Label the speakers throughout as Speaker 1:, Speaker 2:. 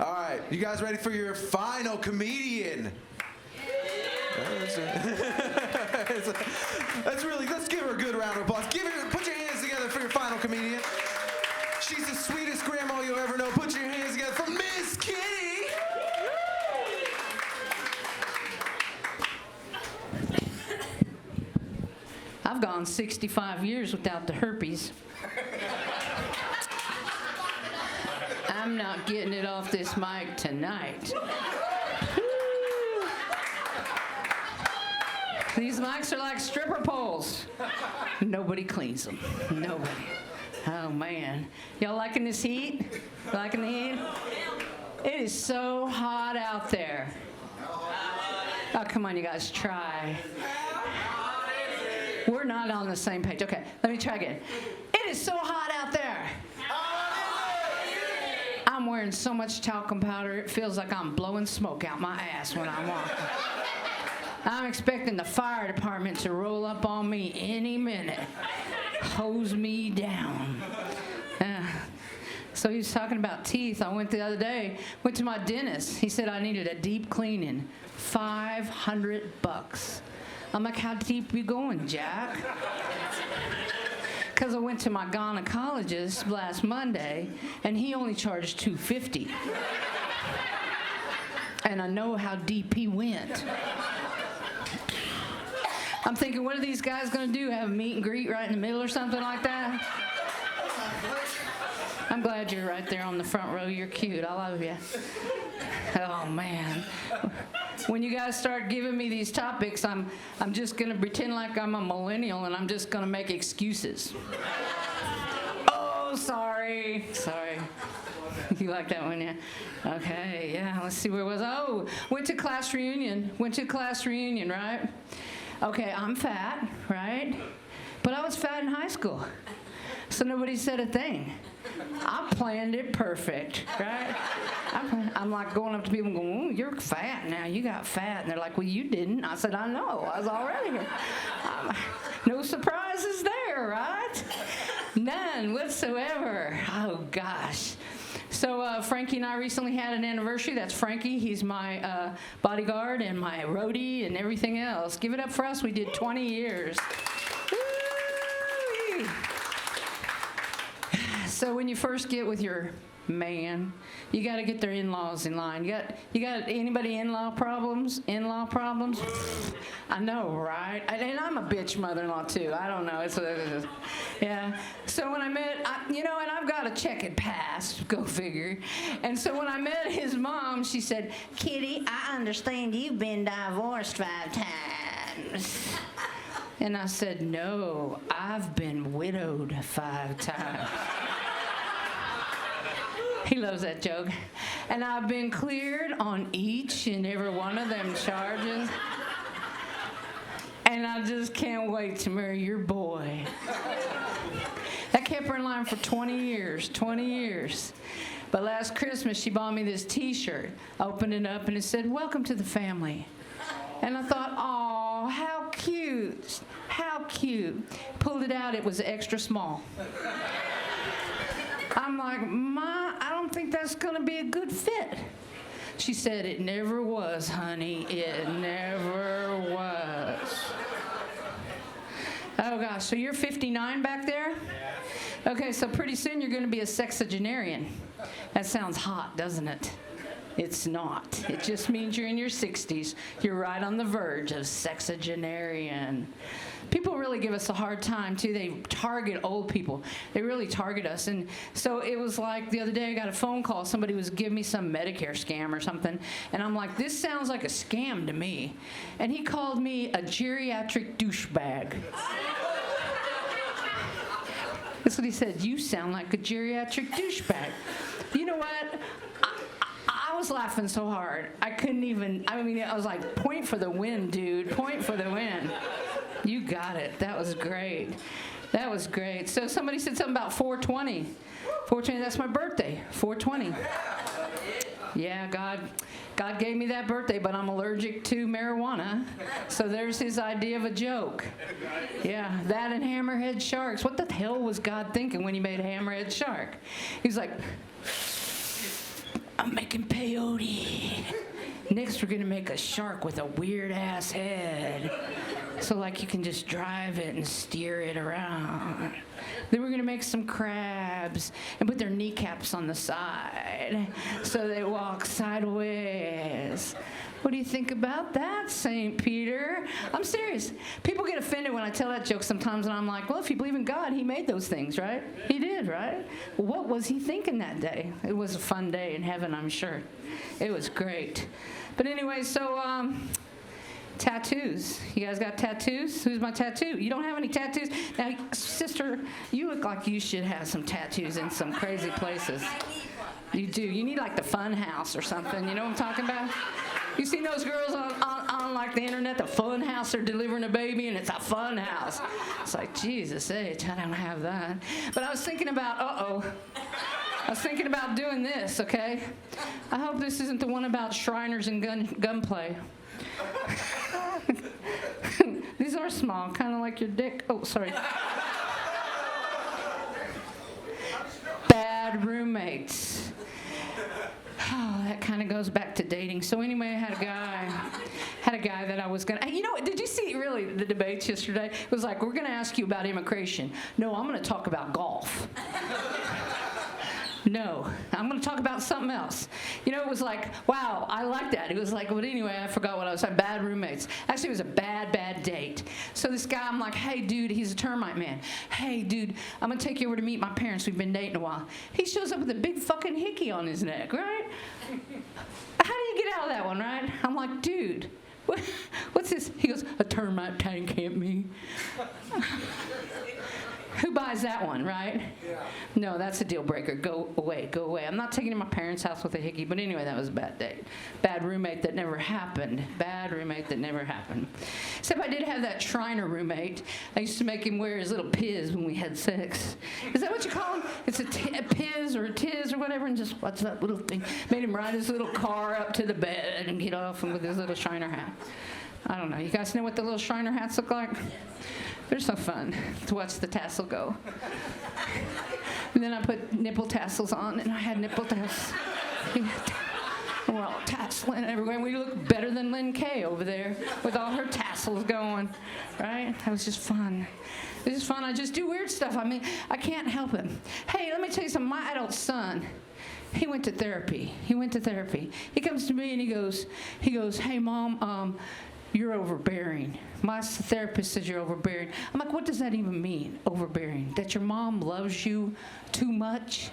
Speaker 1: All right, you guys ready for your final comedian? That's really, let's give her a good round of applause. Put your hands together for your final comedian. She's the sweetest grandma you'll ever know. Put your hands together for Miss Kitty.
Speaker 2: I've gone 65 years without the herpes. I'm not getting it off this mic tonight. These mics are like stripper poles. Nobody cleans them. Nobody. Oh, man. Y'all liking this heat? Liking the heat? It is so hot out there. Oh, come on, you guys, try. We're not on the same page. Okay, let me try again. It is so hot out there. I'm wearing so much talcum powder, it feels like I'm blowing smoke out my ass when I'm walking. I'm expecting the fire department to roll up on me any minute, hose me down. So he was talking about teeth. I went the other day, went to my dentist. He said I needed a deep cleaning, $500. I'm like, how deep you going, Jack? Because I went to my gynecologist last Monday, and he only charged $250. And I know how deep he went. I'm thinking, what are these guys going to do? Have a meet and greet right in the middle or something like that? I'm glad you're right there on the front row. You're cute. I love you. Oh, man. When you guys start giving me these topics, I'm just going to pretend like I'm a millennial, and I'm just going to make excuses. Oh, sorry. Sorry. You like that one, yeah? Okay, yeah. Let's see, where was I? Oh, went to class reunion, right? Okay, I'm fat, right? But I was fat in high school, so nobody said a thing. I planned it perfect, right? I'm like going up to people and going, "Ooh, you're fat now. You got fat." And they're like, "Well, you didn't." I said, "I know. I was already here." No surprises there, right? None whatsoever. Oh, gosh. So Frankie and I recently had an anniversary. That's Frankie. He's my bodyguard and my roadie and everything else. Give it up for us. We did 20 years. Woo! So when you first get with your man, you got to get their in-laws in line. You got anybody in-law problems? I know, right? And I'm a bitch mother-in-law too. I don't know. Yeah. So when I met, and I've got a checkered past. Go figure. And so when I met his mom, she said, "Kitty, I understand you've been divorced 5 times." And I said, "No, I've been widowed 5 times." He loves that joke. And I've been cleared on each and every one of them charges. And I just can't wait to marry your boy. That kept her in line for 20 years. But last Christmas, she bought me this T-shirt. I opened it up, and it said, "Welcome to the family." And I thought, oh, how cute. How cute. Pulled it out, it was extra small. I'm like, "Ma, I don't think that's going to be a good fit." She said, "It never was, honey. It never was." Oh, gosh. So you're 59 back there? Okay, so pretty soon you're going to be a sexagenarian. That sounds hot, doesn't it? It's not. It just means you're in your 60s. You're right on the verge of sexagenarian. People really give us a hard time, too. They target old people. They really target us. And so it was like the other day I got a phone call. Somebody was giving me some Medicare scam or something. And I'm like, this sounds like a scam to me. And he called me a geriatric douchebag. That's what he said. "You sound like a geriatric douchebag." You know what? I was laughing so hard. I couldn't even, I was like, point for the win, dude. Point for the win. You got it. That was great. That was great. So somebody said something about 420. 420, that's my birthday. 420. Yeah, God gave me that birthday, but I'm allergic to marijuana. So there's his idea of a joke. Yeah, that and hammerhead sharks. What the hell was God thinking when he made a hammerhead shark? He's like, I'm making peyote. Next, we're gonna make a shark with a weird ass head. So like you can just drive it and steer it around. Then we're gonna make some crabs and put their kneecaps on the side so they walk sideways. What do you think about that, St. Peter? I'm serious. People get offended when I tell that joke sometimes, and I'm like, well, if you believe in God, he made those things, right? He did, right? What was he thinking that day? It was a fun day in heaven, I'm sure. It was great. But anyway, so tattoos. You guys got tattoos? Who's my tattoo? You don't have any tattoos? Now, sister, you look like you should have some tattoos in some crazy places. You do. You need like the Fun House or something. You know what I'm talking about? You seen those girls on like the internet, the Fun House, they're delivering a baby and it's a fun house. It's like, Jesus H, I don't have that. But I was thinking about, I was thinking about doing this, okay? I hope this isn't the one about Shriners and gunplay. These are small, kind of like your dick. Oh, sorry. Bad roommates. Oh, that kind of goes back to dating. So anyway, I had a guy that I was gonna. You know, did you see really the debates yesterday? It was like, we're gonna ask you about immigration. No, I'm gonna talk about golf. No, I'm going to talk about something else. You know, it was like, wow, I like that. It was like, well, anyway, I forgot what I was saying. Bad roommates. Actually, it was a bad date. So this guy, I'm like, hey, dude, he's a termite man. Hey, dude, I'm going to take you over to meet my parents. We've been dating a while. He shows up with a big fucking hickey on his neck, right? How do you get out of that one, right? I'm like, dude, what's this? He goes, a termite tank hit me. Who buys that one, right? Yeah. No, that's a deal breaker. Go away, go away. I'm not taking you to my parents' house with a hickey, but anyway, that was a bad date. Bad roommate that never happened. Bad roommate that never happened. Except I did have that Shriner roommate. I used to make him wear his little piz when we had sex. Is that what you call him? It's a piz or a tiz or whatever, and just, what's that little thing? Made him ride his little car up to the bed and get off with his little Shriner hat. I don't know. You guys know what the little Shriner hats look like? They're so fun to watch the tassel go. And then I put nipple tassels on, and I had nipple tassels. We're all tasseling everywhere. We look better than Lynn Kay over there with all her tassels going, right? That was just fun. It was just fun. I just do weird stuff. I mean, I can't help it. Hey, let me tell you something. My adult son, he went to therapy. He comes to me and he goes, hey, Mom, you're overbearing. My therapist says you're overbearing. I'm like, what does that even mean, overbearing? That your mom loves you too much?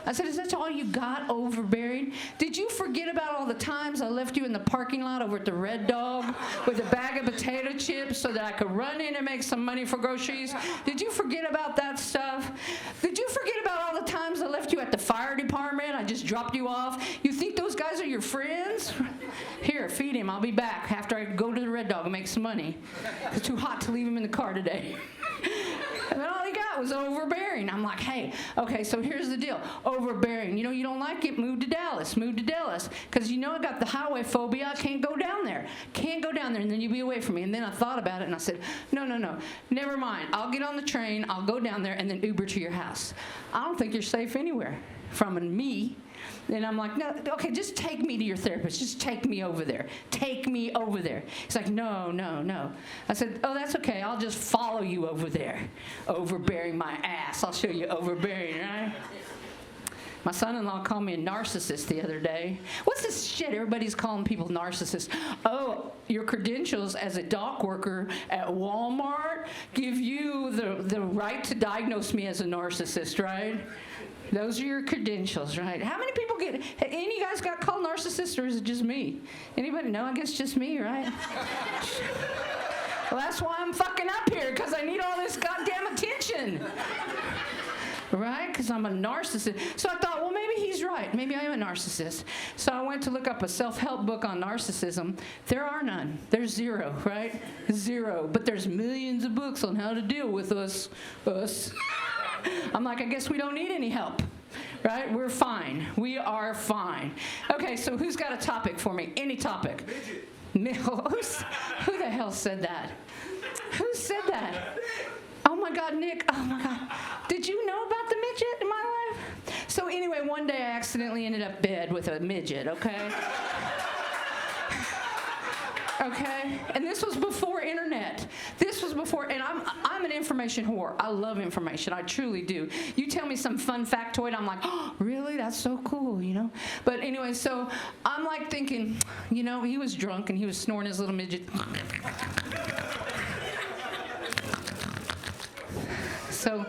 Speaker 2: I said, is that all you got, overbearing? Did you forget about all the times I left you in the parking lot over at the Red Dog with a bag of potato chips so that I could run in and make some money for groceries? Did you forget about that stuff? Did you forget about all the times I left you at the fire department? I just dropped you off. You think those guys are your friends? Here, feed him. I'll be back after I go to the Red Dog and make some money. It's too hot to leave him in the car today. And all he got was overbearing. I'm like, hey, okay, so here's the deal. Overbearing. You know, you don't like it, move to Dallas. Because you know I got the highway phobia. I can't go down there. And then you'll be away from me. And then I thought about it, and I said, no. Never mind. I'll get on the train. I'll go down there, and then Uber to your house. I don't think you're safe anywhere from me. And I'm like, no, okay, just take me to your therapist. Just take me over there. He's like, no. I said, oh, that's okay. I'll just follow you over there. Overbearing my ass. I'll show you overbearing, right? My son-in-law called me a narcissist the other day. What's this shit everybody's calling people narcissists? Oh, your credentials as a dock worker at Walmart give you the right to diagnose me as a narcissist, right? Those are your credentials, right? How many people get, any of you guys got called narcissists, or is it just me? Anybody know? I guess just me, right? Well, that's why I'm fucking up here, because I need all this goddamn attention. Right? Because I'm a narcissist. So I thought, well, maybe he's right. Maybe I am a narcissist. So I went to look up a self-help book on narcissism. There are none. There's zero, right? Zero. But there's millions of books on how to deal with us. I'm like, I guess we don't need any help, right? We're fine. We are fine. Okay, so who's got a topic for me? Any topic. Who the hell said that? Who said that? Oh my God, Nick. Oh my God. Did you know about the midget in my life? So anyway, one day I accidentally ended up bed with a midget, okay? Okay? And this was before internet. This was before, and I'm an information whore. I love information. I truly do. You tell me some fun factoid, I'm like, oh, really? That's so cool, you know? But anyway, so I'm like thinking, you know, he was drunk and he was snoring his little midget. So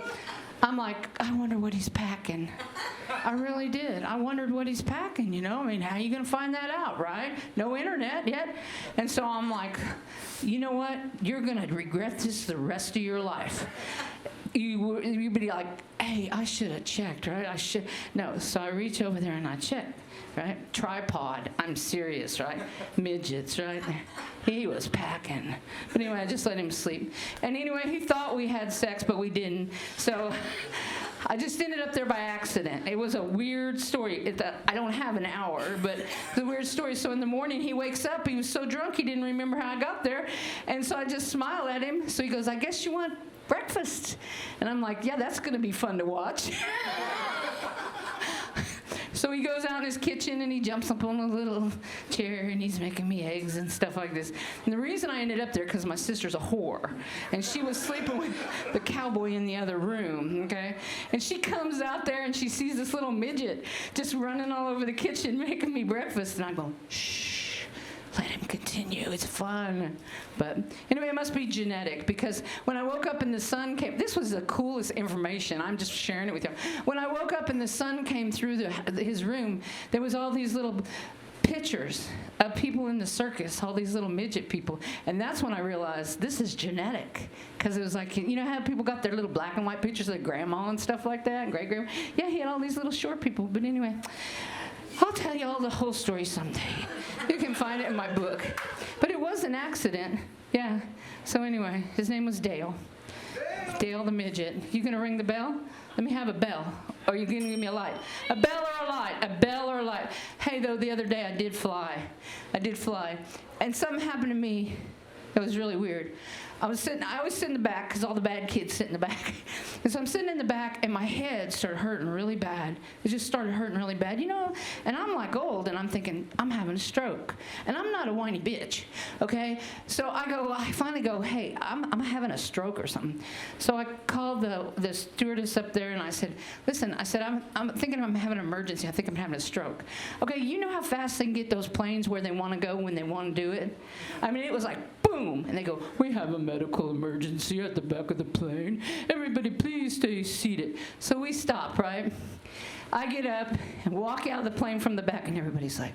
Speaker 2: I'm like, I wonder what he's packing. I really did. I wondered what he's packing, you know? I mean, how are you going to find that out, right? No internet yet. And so I'm like, you know what? You're going to regret this the rest of your life. You'd be like, hey, I should have checked, right? I should. No, so I reach over there and I check, right? Tripod. I'm serious, right? Midgets, right? He was packing. But anyway, I just let him sleep. And anyway, he thought we had sex, but we didn't. So I just ended up there by accident. It was a weird story. I don't have an hour, but it's a weird story. So in the morning, he wakes up. He was so drunk, he didn't remember how I got there. And so I just smile at him. So he goes, I guess you want breakfast. And I'm like, yeah, that's going to be fun to watch. So he goes out in his kitchen and he jumps up on a little chair and he's making me eggs and stuff like this. And the reason I ended up there because my sister's a whore and she was sleeping with the cowboy in the other room, okay? And she comes out there and she sees this little midget just running all over the kitchen making me breakfast. And I go, shh. Let him continue. It's fun. But anyway, it must be genetic because when I woke up and the sun came, this was the coolest information. I'm just sharing it with you. When I woke up and the sun came through his room, there was all these little pictures of people in the circus, all these little midget people. And that's when I realized this is genetic. Because it was like, you know how people got their little black and white pictures of grandma and stuff like that, and great-grandma? Yeah, he had all these little short people. But anyway, I'll tell you all the whole story someday. You can find it in my book. But it was an accident. Yeah. So anyway, his name was Dale. Dale the midget. You gonna ring the bell? Let me have a bell. Or you gonna give me a light? A bell or a light? A bell or a light? Hey, though, the other day I did fly. And something happened to me that was really weird. I always sit in the back because all the bad kids sit in the back. And so I'm sitting in the back and my head started hurting really bad. It just started hurting really bad, you know? And I'm like old and I'm thinking, I'm having a stroke. And I'm not a whiny bitch, okay? So I finally go, hey, I'm having a stroke or something. So I called the stewardess up there and I said, listen, I'm thinking I'm having an emergency. I think I'm having a stroke. Okay, you know how fast they can get those planes where they want to go when they want to do it? I mean, it was like, boom. And they go, we have a medical emergency at the back of the plane. Everybody, please stay seated. So we stop, right? I get up and walk out of the plane from the back, and everybody's like,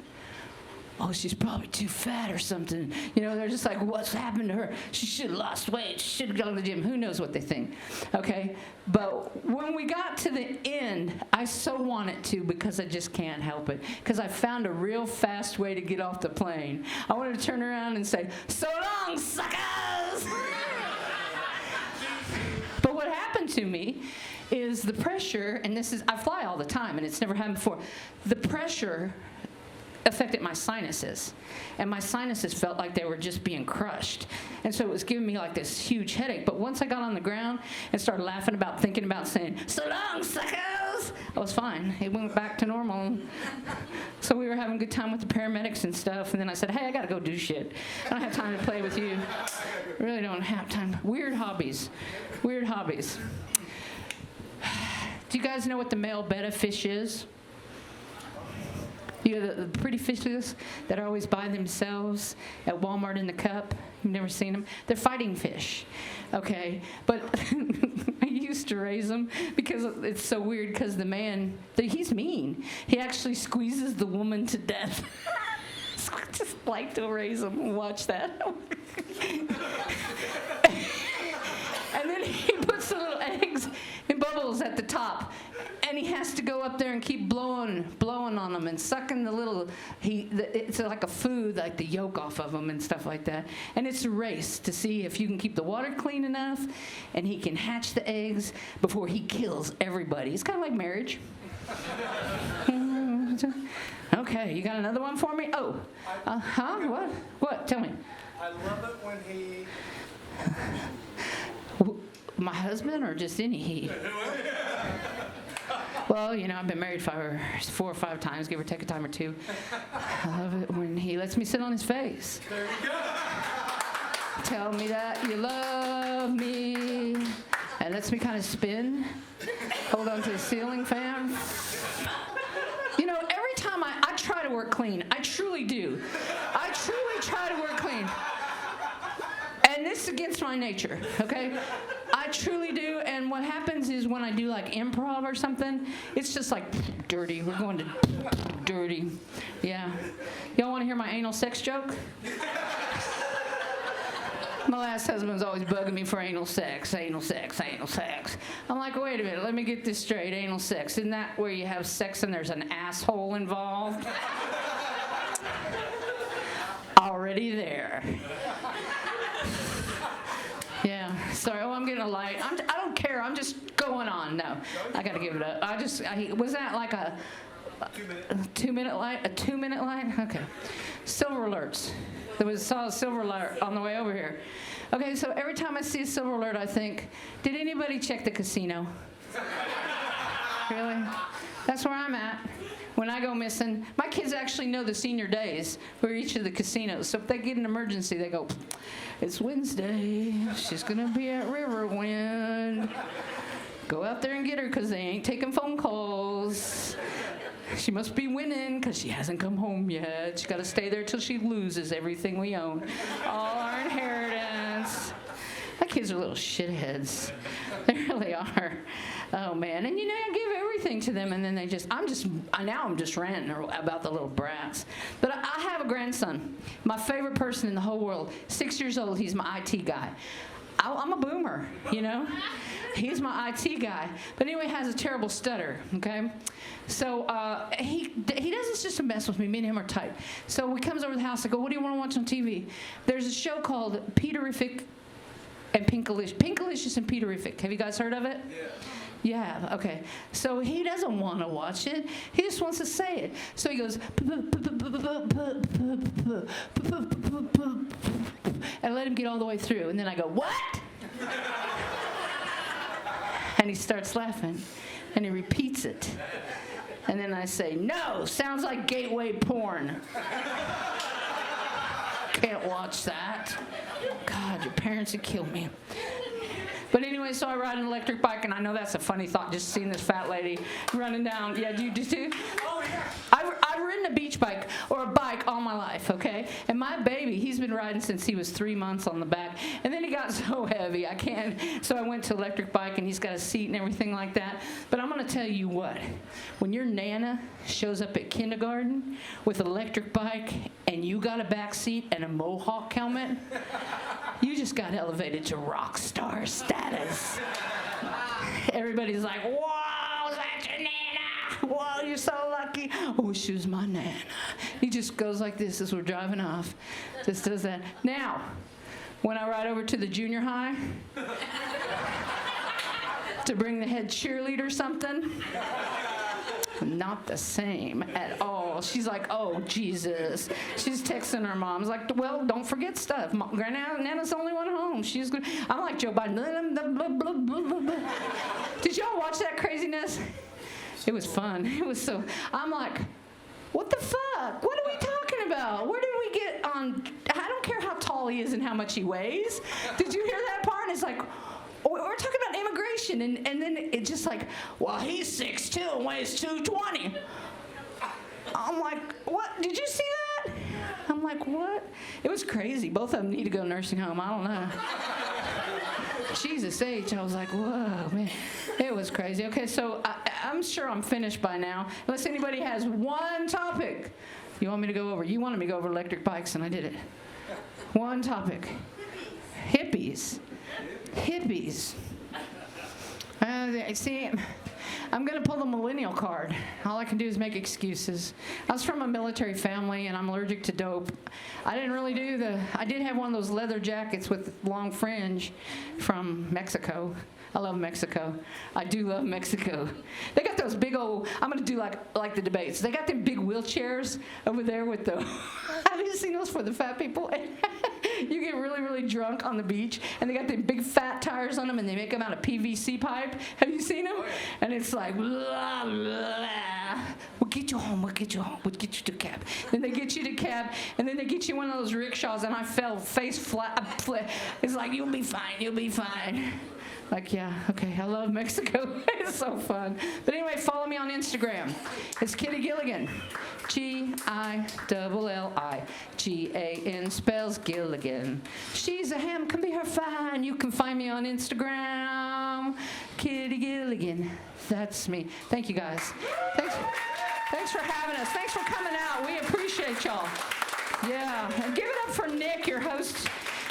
Speaker 2: oh, she's probably too fat or something. You know, they're just like, what's happened to her? She should have lost weight. She should have gone to the gym. Who knows what they think, okay? But when we got to the end, I so wanted to because I just can't help it. Because I found a real fast way to get off the plane. I wanted to turn around and say, so long, suckers! But what happened to me is the pressure, and I fly all the time, and it's never happened before. The pressure affected my sinuses, and my sinuses felt like they were just being crushed, and so it was giving me like this huge headache. But once I got on the ground and started laughing about, thinking about saying, so long, suckers, I was fine. It went back to normal. So we were having a good time with the paramedics and stuff, and then I said, hey, I gotta go do shit. I don't have time to play with you. Really don't have time. Weird hobbies. Do you guys know what the male betta fish is? You know, the pretty fishes that are always by themselves at Walmart in the cup. You've never seen them? They're fighting fish, okay? But I used to raise them because it's so weird because the man, he's mean. He actually squeezes the woman to death. Just like to raise them and watch that. And then he puts the little eggs and bubbles at the top. And he has to go up there and keep blowing on them and sucking the little, it's like a food, like the yolk off of them and stuff like that. And it's a race to see if you can keep the water clean enough and he can hatch the eggs before he kills everybody. It's kind of like marriage. Okay, you got another one for me? Oh, huh? What? Tell me.
Speaker 3: I love it when he...
Speaker 2: My husband or just any he? Well, I've been married 4 or 5 times, give or take a time or two. I love it when he lets me sit on his face.
Speaker 3: There you go.
Speaker 2: Tell me that you love me. And lets me kind of spin. Hold on to the ceiling fan. Every time I try to work clean. I truly do. I truly try to work clean. And this is against my nature, okay? I truly do, and what happens is when I do like improv or something, it's just like dirty. We're going to dirty. Yeah. Y'all want to hear my anal sex joke? My last husband was always bugging me for anal sex, anal sex, anal sex. I'm like, wait a minute, let me get this straight, anal sex. Isn't that where you have sex and there's an asshole involved? Already there. Yeah, sorry. Oh, I'm getting a light. I don't care. I'm just going on. No, I got to give it up. Was that like a 2-minute light? A 2-minute light? Okay. Silver alerts. Saw a silver alert on the way over here. Okay, so every time I see a silver alert, I think, did anybody check the casino? Really? That's where I'm at. When I go missing, my kids actually know the senior days for each of the casinos. So if they get an emergency, they go, it's Wednesday. She's going to be at Riverwind. Go out there and get her because they ain't taking phone calls. She must be winning because she hasn't come home yet. She's got to stay there till she loses everything we own. All our inheritance. My kids are little shitheads. They really are. Oh, man. And, I give everything to them, and then I'm just ranting about the little brats. But I have a grandson, my favorite person in the whole world, 6 years old. He's my IT guy. I'm a boomer, He's my IT guy. But anyway, has a terrible stutter, okay? So he does this just to mess with me. Me and him are tight. So he comes over to the house. I go, what do you want to watch on TV? There's a show called Peterific and Pinkalicious and Peterific. Have you guys heard of it? Yeah. Okay. So he doesn't want to watch it. He just wants to say it. So he goes, and I let him get all the way through. And then I go, what? And he starts laughing. And he repeats it. And then I say, no, sounds like gateway porn. Can't watch that. God, your parents would kill me. But anyway, so I ride an electric bike, and I know that's a funny thought, just seeing this fat lady running down. Yeah, do you do too?
Speaker 3: Oh, yeah.
Speaker 2: I've ridden a beach bike or a bike all my life, okay? And my baby, he's been riding since he was 3 months on the back. And then he got so heavy, I can't. So I went to electric bike, and he's got a seat and everything like that. But I'm going to tell you what. When your Nana shows up at kindergarten with an electric bike, and you got a back seat and a Mohawk helmet, you just got elevated to rock star status. Everybody's like, whoa, that's your Nana. Whoa, you're so lucky. Oh, she was my Nana. He just goes like this as we're driving off. Just does that. Now, when I ride over to the junior high to bring the head cheerleader something, not the same at all. She's like, oh, Jesus. She's texting her mom. It's like, well, don't forget stuff. Nana's the only one home. She's good. I'm like Joe Biden. Did y'all watch that craziness? It was fun. It was so, I'm like, what the fuck? What are we talking about? Where did we get on? I don't care how tall he is and how much he weighs. Did you hear that part? And it's like, we're talking about immigration, and then it's just like, well, he's 6'2" and weighs 220. I'm like, what? Did you see that? I'm like, what? It was crazy. Both of them need to go to nursing home. I don't know. Jesus H. I was like, whoa, man. It was crazy. Okay, so I'm sure I'm finished by now. Unless anybody has one topic you want me to go over. You wanted me to go over electric bikes, and I did it. One topic. Hippies. Hippies. See, I'm going to pull the millennial card. All I can do is make excuses. I was from a military family, and I'm allergic to dope. I didn't really I did have one of those leather jackets with long fringe from Mexico. I love Mexico. I do love Mexico. They got those big old, I'm going to do like the debates. They got them big wheelchairs over there with the, have you seen those for the fat people? You get really, really drunk on the beach, and they got the big fat tires on them, and they make them out of PVC pipe. Have you seen them? Oh, yeah. And it's like, blah, blah. We'll get you home. We'll get you home. We'll get you to cab. Then they get you to cab, and then they get you one of those rickshaws, and I fell face flat. It's like, you'll be fine. You'll be fine. Like, yeah, okay, I love Mexico. It's so fun. But anyway, follow me on Instagram. It's Kitty Gilligan. Gilligan. Spells Gilligan. She's a ham, can be her fine. You can find me on Instagram. Kitty Gilligan. That's me. Thank you, guys. Thanks for having us. Thanks for coming out. We appreciate y'all. Yeah, and give it up for Nick, your host.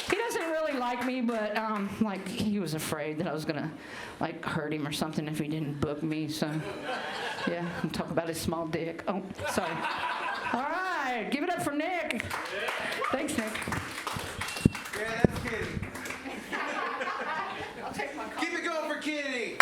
Speaker 2: He doesn't really like me, but like he was afraid that I was gonna like hurt him or something if he didn't book me. So yeah, and talk about his small dick. Oh, sorry. All right, give it up for Nick. Thanks, Nick.
Speaker 1: Yeah, that's Kitty.
Speaker 2: I'll take my coffee.
Speaker 1: Keep it going for Kitty.